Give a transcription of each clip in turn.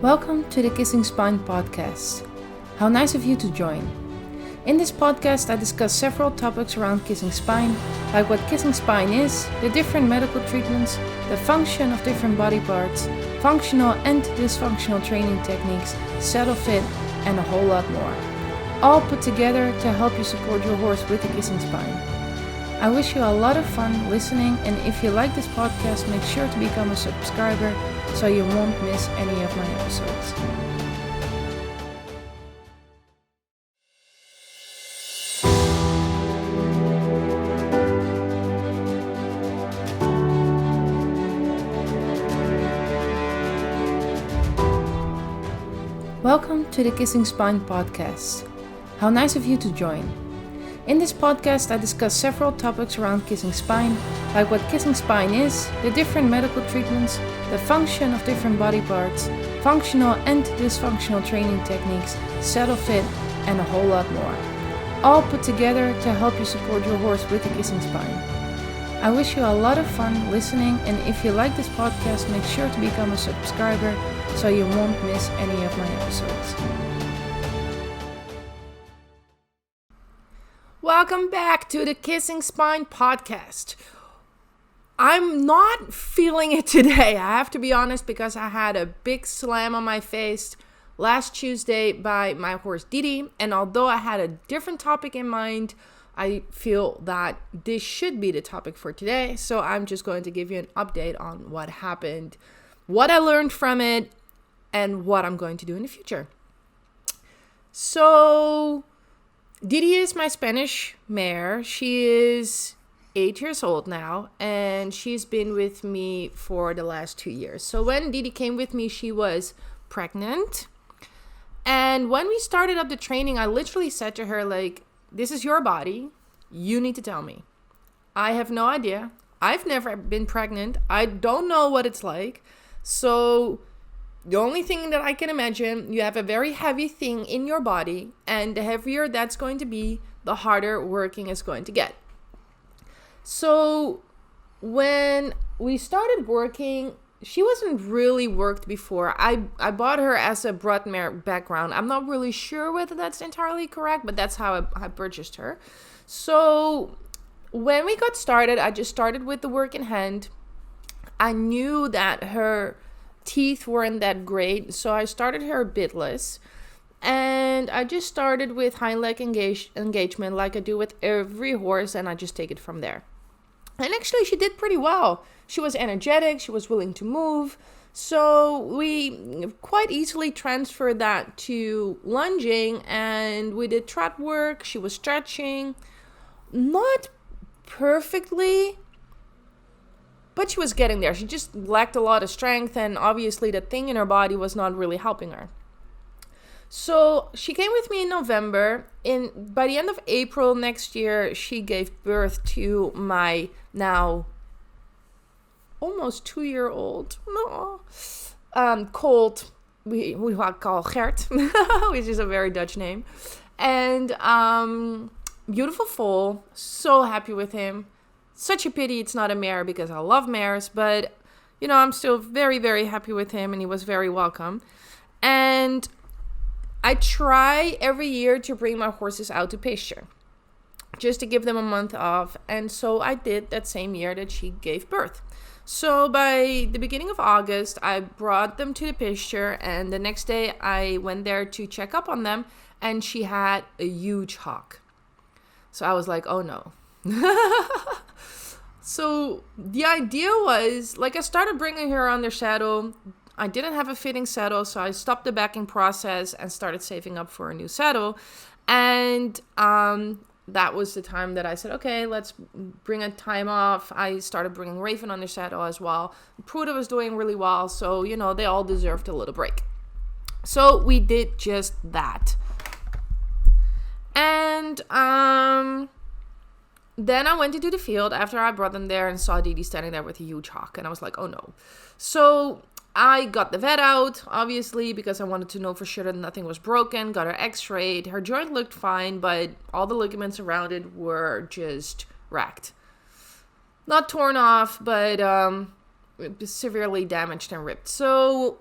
Welcome to the Kissing Spine podcast. How nice of you to join. In this podcast I discuss several topics around kissing spine, like what kissing spine is, the different medical treatments, the function of different body parts, functional and dysfunctional training techniques, saddle fit, and a whole lot more. All put together to help you support your horse with the kissing spine. I wish you a lot of fun listening, and if you like this podcast, make sure to become a subscriber so you won't miss any of my episodes. Welcome to the Kissing Spine podcast. How nice of you to join. In this podcast I discuss several topics around kissing spine, like what kissing spine is, the different medical treatments, the function of different body parts, functional and dysfunctional training techniques, saddle fit, and a whole lot more. All put together to help you support your horse with the kissing spine. I wish you a lot of fun listening, and if you like this podcast, make sure to become a subscriber so you won't miss any of my episodes. Welcome back to the Kissing Spine podcast. I'm not feeling it today, I have to be honest, because I had a big slam on my face last Tuesday by my horse Didi, and although I had a different topic in mind, I feel that this should be the topic for today, so I'm just going to give you an update on what happened, what I learned from it, and what I'm going to do in the future. So Didi is my Spanish mare. She is 8 years old now, and she's been with me for the last 2 years. So when Didi came with me, she was pregnant. And when we started up the training, I literally said to her, like, this is your body. You need to tell me. I have no idea. I've never been pregnant. I don't know what it's like. So the only thing that I can imagine, you have a very heavy thing in your body, and the heavier that's going to be, the harder working is going to get. So when we started working, she wasn't really worked before. I bought her as a brood mare background. I'm not really sure whether that's entirely correct, but that's how I purchased her. So when we got started, I just started with the work in hand. I knew that her teeth weren't that great, so I started her bitless, and I just started with hind leg engagement like I do with every horse, and I just take it from there. And actually she did pretty well. She was energetic, she was willing to move, so we quite easily transferred that to lunging, and we did trot work. She was stretching, not perfectly, but she was getting there. She just lacked a lot of strength, and obviously the thing in her body was not really helping her. So she came with me in November. By the end of April next year, she gave birth to my now almost 2-year-old colt. We call Gert, which is a very Dutch name. And beautiful foal. So happy with him. Such a pity it's not a mare, because I love mares, but I'm still very, very happy with him, and he was very welcome. And I try every year to bring my horses out to pasture, just to give them a month off, and so I did that same year that she gave birth. So by the beginning of August, I brought them to the pasture, and the next day I went there to check up on them, and she had a huge hock. So I was like, oh no. So the idea was, like, I started bringing her on their saddle. I didn't have a fitting saddle, so I stopped the backing process and started saving up for a new saddle. And that was the time that I said, okay, let's bring a time off. I started bringing Raven on their saddle as well. Pruda was doing really well, so, they all deserved a little break. So we did just that. And then I went into the field after I brought them there and saw Didi standing there with a huge hock. And I was like, oh no. So I got the vet out, obviously, because I wanted to know for sure that nothing was broken. Got her x-rayed. Her joint looked fine, but all the ligaments around it were just racked. Not torn off, but severely damaged and ripped. So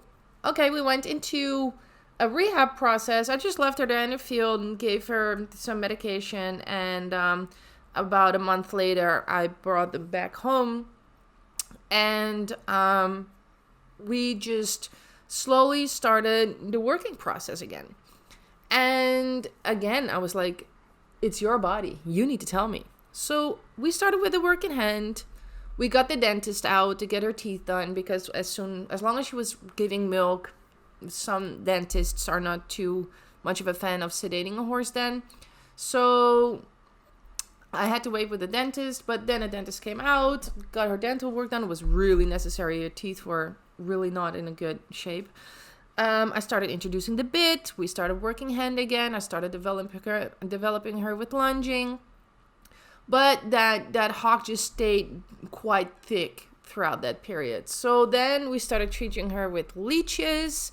okay, we went into a rehab process. I just left her there in the field and gave her some medication. And about a month later, I brought them back home. And we just slowly started the working process again. And again, I was like, it's your body. You need to tell me. So we started with the work in hand. We got the dentist out to get her teeth done because as long as she was giving milk, some dentists are not too much of a fan of sedating a horse then. So I had to wait with the dentist, but then a dentist came out, got her dental work done. It was really necessary. Her teeth were really not in a good shape. I started introducing the bit. We started working hand again. I started developing her with lunging. But that hock just stayed quite thick throughout that period. So then we started treating her with leeches.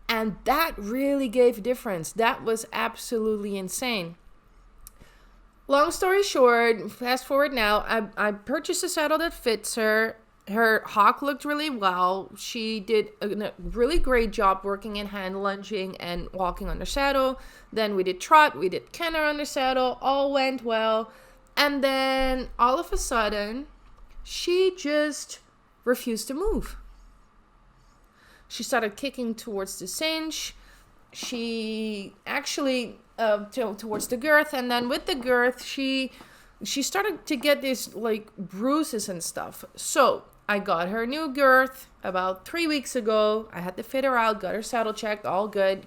And that really gave a difference. That was absolutely insane. Long story short, fast forward now, I purchased a saddle that fits her. Her hock looked really well. She did a really great job working in hand, lunging, and walking on the saddle. Then we did trot, we did canter on the saddle. All went well. And then all of a sudden, she just refused to move. She started kicking towards the cinch. She actually towards the girth, and then with the girth, she started to get these like bruises and stuff. So I got her new girth about 3 weeks ago. I had to fit her out, got her saddle checked, all good.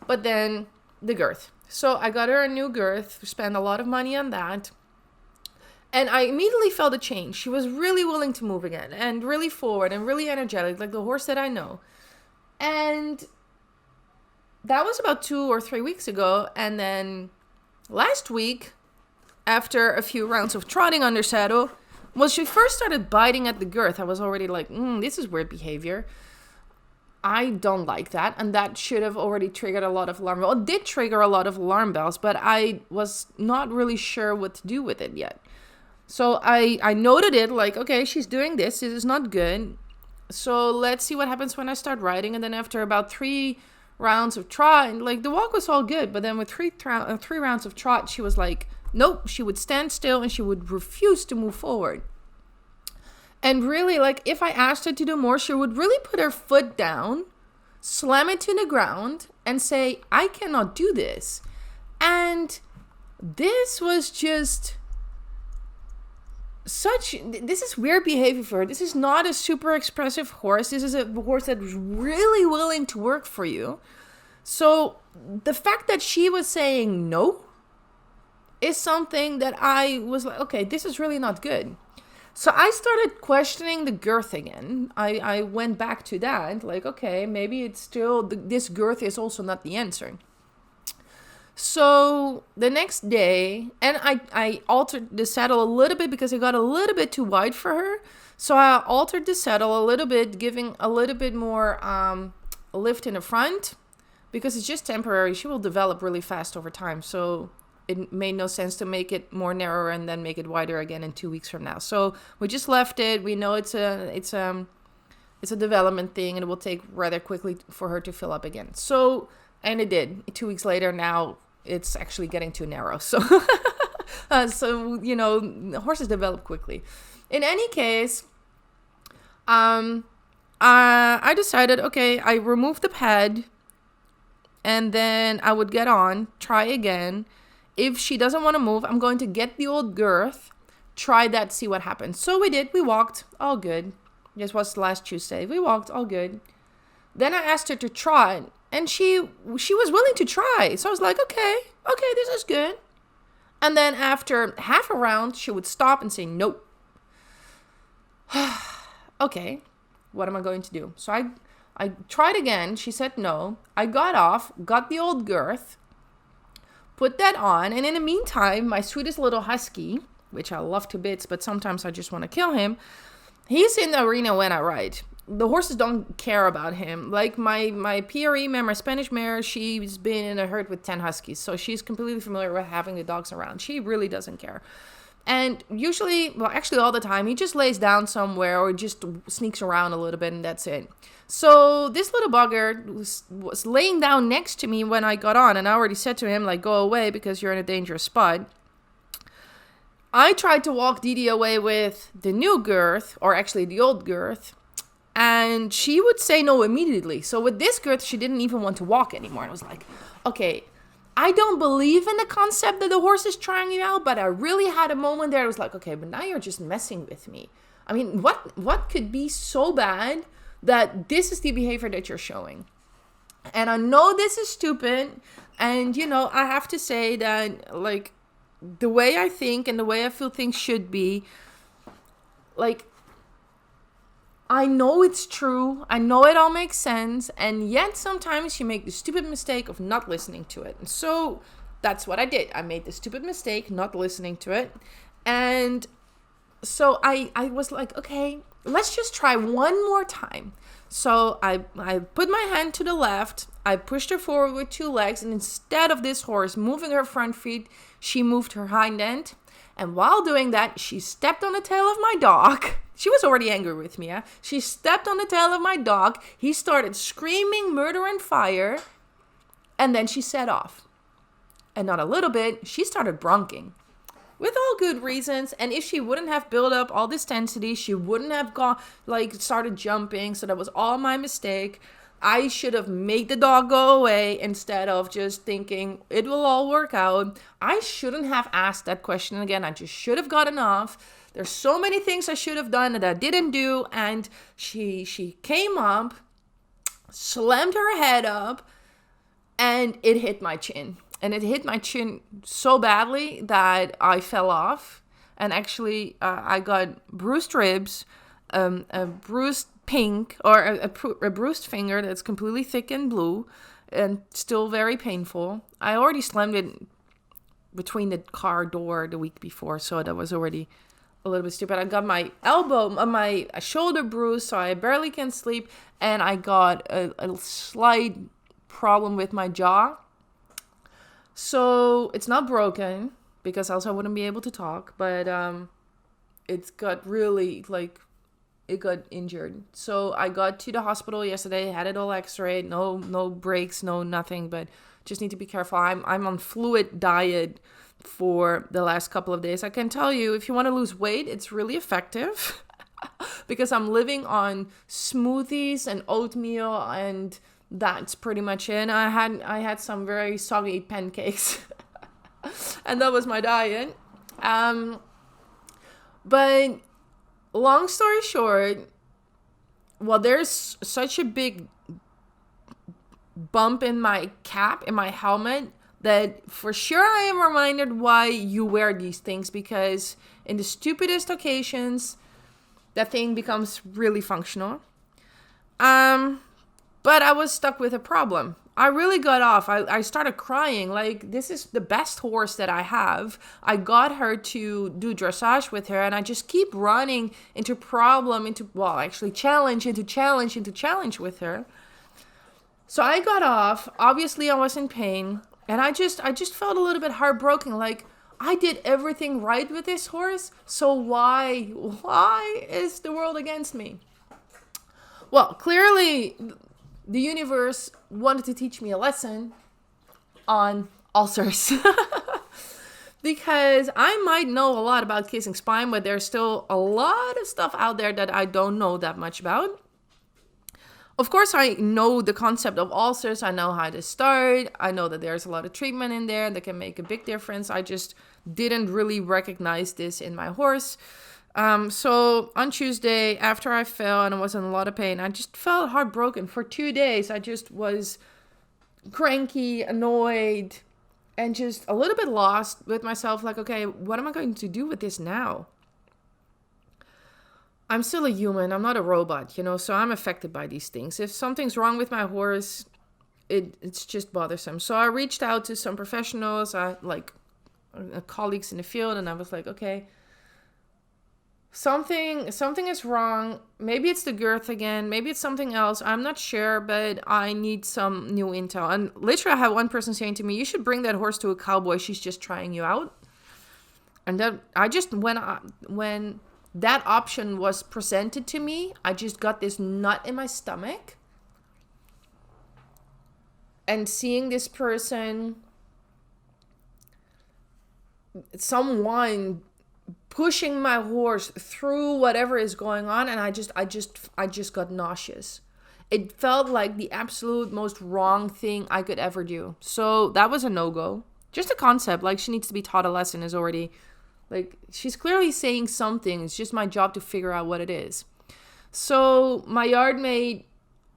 But then the girth. So I got her a new girth, spent a lot of money on that. And I immediately felt a change. She was really willing to move again and really forward and really energetic, like the horse that I know. And that was about 2 or 3 weeks ago. And then last week, after a few rounds of trotting on her saddle, well, she first started biting at the girth. I was already like, this is weird behavior. I don't like that. And that should have already triggered a lot of alarm bells. It did trigger a lot of alarm bells, but I was not really sure what to do with it yet. So I noted it like, okay, she's doing this. This is not good. So let's see what happens when I start riding. And then after about 3 rounds of trot, like the walk was all good. But then with three rounds of trot, she was like, nope, she would stand still and she would refuse to move forward. And really, like, if I asked her to do more, she would really put her foot down, slam it to the ground, and say, I cannot do this. And this was just this is weird behavior for her. This is not a super expressive horse. This is a horse that's really willing to work for you. So the fact that she was saying no is something that I was like, okay, this is really not good. So I started questioning the girth again. I went back to that, like, okay, maybe it's still, this girth is also not the answer. So the next day, and I altered the saddle a little bit because it got a little bit too wide for her. So I altered the saddle a little bit, giving a little bit more lift in the front because it's just temporary. She will develop really fast over time. So it made no sense to make it more narrower and then make it wider again in 2 weeks from now. So we just left it. We know it's a development thing and it will take rather quickly for her to fill up again. So, and it did. 2 weeks later, now it's actually getting too narrow. So, horses develop quickly. In any case, I decided, okay, I removed the pad and then I would get on, try again. If she doesn't want to move, I'm going to get the old girth, try that, see what happens. So we did. We walked. All good. This was last Tuesday. We walked. All good. Then I asked her to try, and she was willing to try. So I was like, okay, this is good. And then after half a round, she would stop and say, nope. Okay, what am I going to do? So I tried again. She said no. I got off, got the old girth, put that on, and in the meantime, my sweetest little husky, which I love to bits, but sometimes I just want to kill him, he's in the arena when I ride. The horses don't care about him. Like my PRE mare, my Spanish mare, she's been in a herd with 10 huskies, so she's completely familiar with having the dogs around. She really doesn't care. And usually, well, actually all the time, he just lays down somewhere or just sneaks around a little bit and that's it. So this little bugger was laying down next to me when I got on, and I already said to him, like, go away because you're in a dangerous spot. I tried to walk Didi away with the new girth, or actually the old girth, and she would say no immediately. So with this girth, she didn't even want to walk anymore. And I was like, okay, I don't believe in the concept that the horse is trying you out, but I really had a moment there. I was like, okay, but now you're just messing with me. I mean, what could be so bad that this is the behavior that you're showing? And I know this is stupid. And, you know, I have to say that, like, the way I think and the way I feel things should be, like, I know it's true. I know it all makes sense. And yet sometimes you make the stupid mistake of not listening to it. And so that's what I did. I made the stupid mistake, not listening to it. And so I was like, okay, let's just try one more time. So I put my hand to the left. I pushed her forward with 2 legs. And instead of this horse moving her front feet, she moved her hind end. And while doing that, she stepped on the tail of my dog. She was already angry with me. She stepped on the tail of my dog. He started screaming murder and fire. And then she set off. And not a little bit, she started bronking. With all good reasons. And if she wouldn't have built up all this intensity, she wouldn't have started jumping. So that was all my mistake. I should have made the dog go away instead of just thinking it will all work out. I shouldn't have asked that question again. I just should have gotten off. There's so many things I should have done that I didn't do. And she came up, slammed her head up, and it hit my chin. And it hit my chin so badly that I fell off. And actually, I got bruised ribs, a bruised pink, or a bruised finger that's completely thick and blue and still very painful. I already slammed it between the car door the week before, so that was already a little bit stupid. I got my elbow, my shoulder bruised, so I barely can sleep, and I got a slight problem with my jaw. So it's not broken, because else I wouldn't be able to talk, but it's got really, it got injured. So I got to the hospital yesterday, had it all x-rayed, no breaks, no nothing, but just need to be careful. I'm on fluid diet for the last couple of days. I can tell you, if you want to lose weight, it's really effective because I'm living on smoothies and oatmeal, and that's pretty much it. I had some very soggy pancakes and that was my diet. But long story short, well, there's such a big bump in my cap, in my helmet, that for sure I am reminded why you wear these things, because in the stupidest occasions, that thing becomes really functional. But I was stuck with a problem. I really got off. I started crying. Like, this is the best horse that I have. I got her to do dressage with her, and I just keep running into challenge with her. So I got off. Obviously, I was in pain, and I just felt a little bit heartbroken. Like, I did everything right with this horse, so why is the world against me? Well, clearly the universe wanted to teach me a lesson on ulcers. Because I might know a lot about kissing spine, but there's still a lot of stuff out there that I don't know that much about. Of course, I know the concept of ulcers. I know how to start. I know that there's a lot of treatment in there that can make a big difference. I just didn't really recognize this in my horse. So on Tuesday, after I fell and I was in a lot of pain, I just felt heartbroken for 2 days. I just was cranky, annoyed, and just a little bit lost with myself. Like, okay, what am I going to do with this now? I'm still a human. I'm not a robot, so I'm affected by these things. If something's wrong with my horse, it's just bothersome. So I reached out to some professionals, colleagues in the field, and I was like, okay, something is wrong. Maybe it's the girth again. Maybe it's something else. I'm not sure, but I need some new intel. And literally I had one person saying to me, you should bring that horse to a cowboy. She's just trying you out. And then when that option was presented to me, I just got this knot in my stomach. And seeing this person, someone pushing my horse through whatever is going on, and I just got nauseous. It felt like the absolute most wrong thing I could ever do. So that was a no-go. Just a concept, like she needs to be taught a lesson is already, like, she's clearly saying something. It's just my job to figure out what it is. So my yard mate,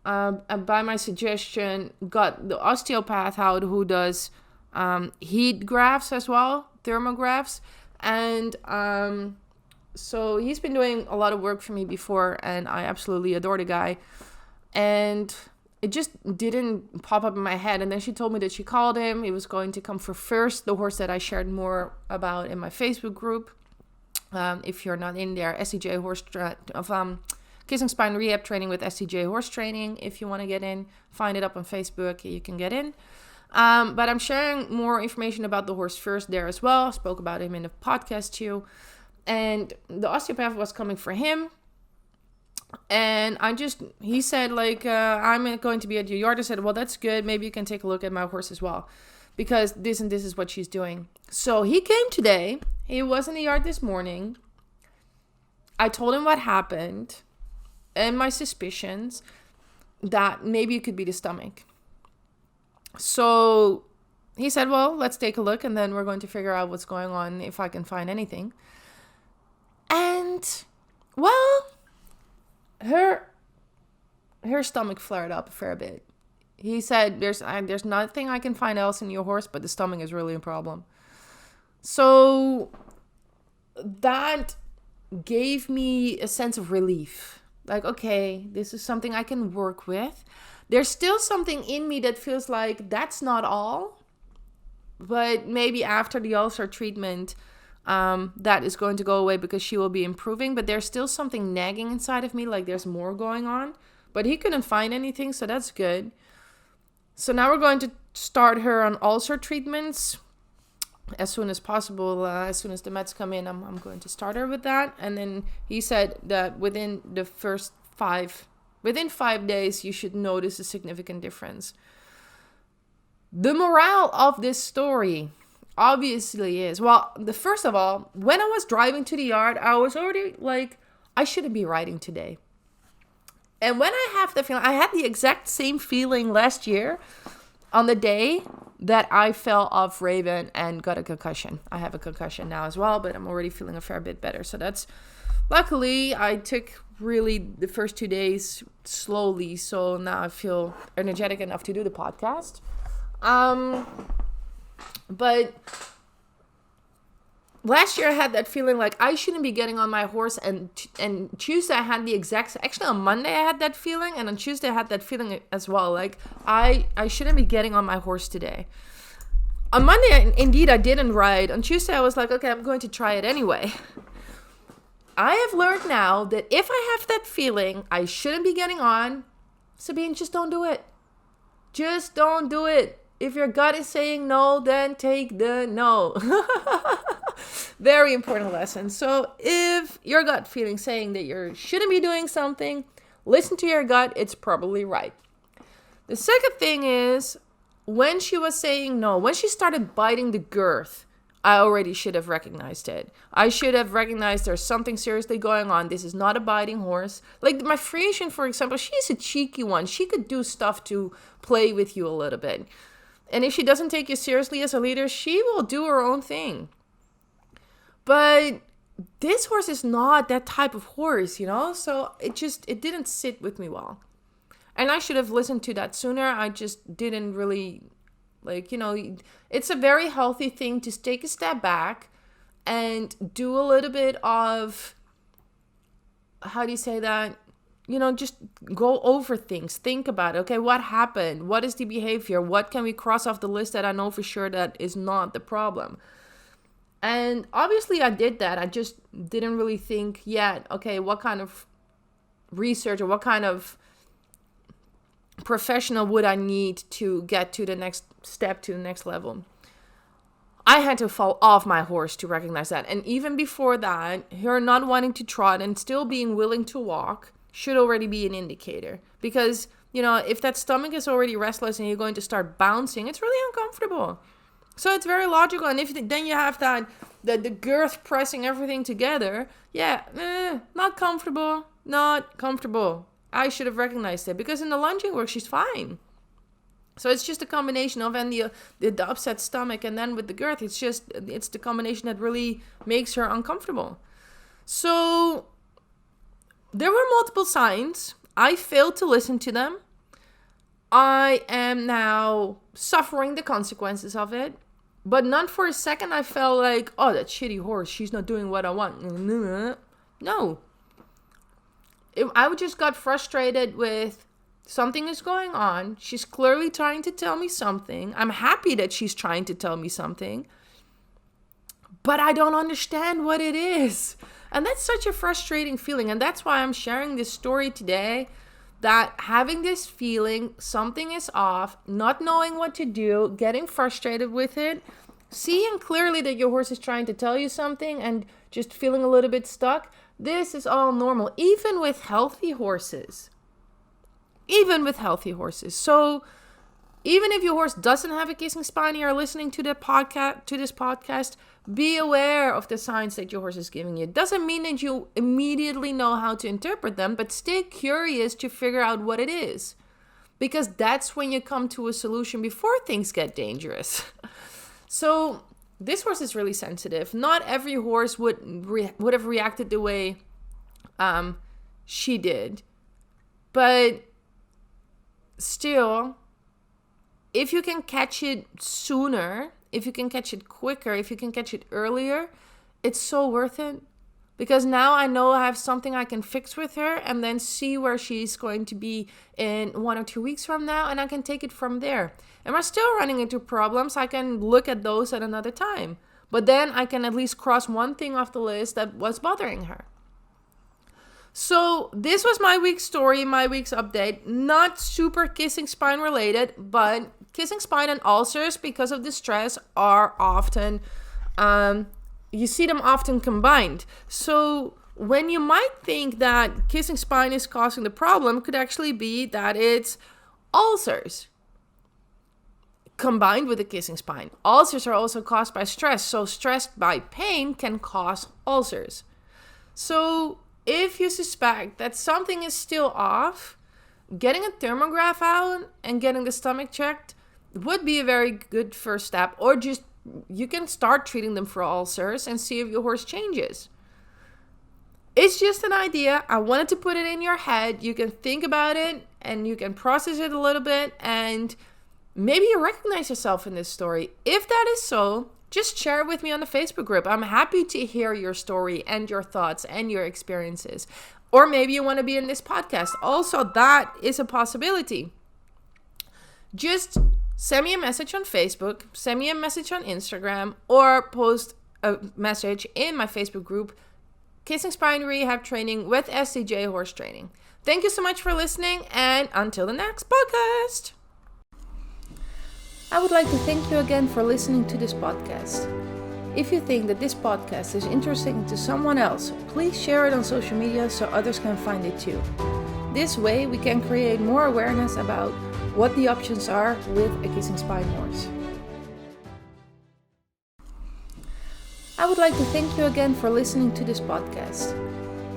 by my suggestion, got the osteopath out who does heat graphs as well, thermographs. And so he's been doing a lot of work for me before, and I absolutely adore the guy. And it just didn't pop up in my head. And then she told me that she called him. He was going to come for First, the horse that I shared more about in my Facebook group. If you're not in there, SCJ Horse Kissing Spine Rehab Training with SCJ Horse Training. If you want to get in, find it up on Facebook. You can get in. But I'm sharing more information about the horse First there as well. I spoke about him in the podcast too. And the osteopath was coming for him. And he said, like, I'm going to be at your yard. I said, well, that's good. Maybe you can take a look at my horse as well, because this and this is what she's doing. So he came today. He was in the yard this morning. I told him what happened and my suspicions that maybe it could be the stomach. So he said, well, let's take a look, and then we're going to figure out what's going on, if I can find anything. And, well, her stomach flared up a fair bit. He said, there's nothing I can find else in your horse, but the stomach is really a problem. So that gave me a sense of relief. Like, okay, this is something I can work with. There's still something in me that feels like that's not all. But maybe after the ulcer treatment, that is going to go away because she will be improving. But there's still something nagging inside of me, like there's more going on. But he couldn't find anything, so that's good. So now we're going to start her on ulcer treatments as soon as possible. As soon as the meds come in, I'm going to start her with that. And then he said that within 5 days, you should notice a significant difference. The morale of this story obviously is, well, first of all, when I was driving to the yard, I was already like, I shouldn't be riding today. And when I have the feeling, I had the exact same feeling last year on the day that I fell off Raven and got a concussion. I have a concussion now as well, but I'm already feeling a fair bit better. So that's, luckily, I took really the first 2 days slowly. So now I feel energetic enough to do the podcast. But last year I had that feeling like I shouldn't be getting on my horse, and Tuesday I had the exact, actually on Monday I had that feeling, and on Tuesday I had that feeling as well, like I shouldn't be getting on my horse today. On Monday, indeed, I didn't ride. On Tuesday I was like, okay, I'm going to try it anyway. I have learned now that if I have that feeling I shouldn't be getting on, Sabine, just don't do it. Just don't do it. If your gut is saying no, then take the no. Very important lesson. So if your gut feeling saying that you shouldn't be doing something, listen to your gut. It's probably right. The second thing is, when she was saying no, when she started biting the girth, I already should have recognized it. I should have recognized there's something seriously going on. This is not a biting horse. Like my Frisian, for example, she's a cheeky one. She could do stuff to play with you a little bit. And if she doesn't take you seriously as a leader, she will do her own thing. But this horse is not that type of horse, you know? So it didn't sit with me well. And I should have listened to that sooner. I just didn't really, like, you know, it's a very healthy thing to take a step back and do a little bit of, how do you say that? You know, just go over things. Think about it. Okay, what happened? What is the behavior? What can we cross off the list that I know for sure that is not the problem? And obviously I did that. I just didn't really think yet, okay, what kind of research or what kind of professional would I need to get to the next step, to the next level? I had to fall off my horse to recognize that. And even before that, her not wanting to trot and still being willing to walk should already be an indicator. Because, if that stomach is already restless and you're going to start bouncing, it's really uncomfortable. So it's very logical. And if then you have the girth pressing everything together, not comfortable. I should have recognized it, because in the lunging work, she's fine. So it's just a combination of, and the upset stomach, and then with the girth, it's the combination that really makes her uncomfortable. So there were multiple signs. I failed to listen to them. I am now suffering the consequences of it. But not for a second I felt like, oh, that shitty horse, she's not doing what I want. No. I just got frustrated with something is going on. She's clearly trying to tell me something. I'm happy that she's trying to tell me something. But I don't understand what it is. And that's such a frustrating feeling. And that's why I'm sharing this story today. That having this feeling, something is off, not knowing what to do, getting frustrated with it, seeing clearly that your horse is trying to tell you something and just feeling a little bit stuck, this is all normal, even with healthy horses. So even if your horse doesn't have a kissing spine and you're listening to this podcast, be aware of the signs that your horse is giving you. It doesn't mean that you immediately know how to interpret them, but stay curious to figure out what it is. Because that's when you come to a solution before things get dangerous. So this horse is really sensitive. Not every horse would have reacted the way she did. But still, if you can catch it sooner, if you can catch it quicker, if you can catch it earlier, it's so worth it. Because now I know I have something I can fix with her and then see where she's going to be in 1 or 2 weeks from now, and I can take it from there. And we're still running into problems. I can look at those at another time. But then I can at least cross one thing off the list that was bothering her. So this was my week's story, my week's update. Not super kissing spine related, but kissing spine and ulcers, because of the stress, are often, you see them often combined. So when you might think that kissing spine is causing the problem, could actually be that it's ulcers combined with the kissing spine. Ulcers are also caused by stress. So stress by pain can cause ulcers. So if you suspect that something is still off, getting a thermograph out and getting the stomach checked would be a very good first step. Or just, you can start treating them for ulcers and see if your horse changes. It's just an idea. I wanted to put it in your head. You can think about it and you can process it a little bit, and maybe you recognize yourself in this story. If that is so, just share it with me on the Facebook group. I'm happy to hear your story and your thoughts and your experiences. Or maybe you want to be in this podcast. Also, that is a possibility. Just send me a message on Facebook, send me a message on Instagram, or post a message in my Facebook group, Kissing Spine Rehab Training with SCJ Horse Training. Thank you so much for listening, and until the next podcast. I would like to thank you again for listening to this podcast. If you think that this podcast is interesting to someone else, please share it on social media so others can find it too. This way we can create more awareness about what the options are with a kissing spine horse. I would like to thank you again for listening to this podcast.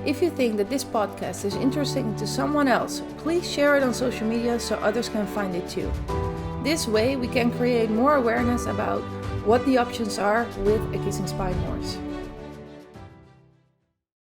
If you think that this podcast is interesting to someone else, please share it on social media so others can find it too. This way we can create more awareness about what the options are with a kissing spine horse.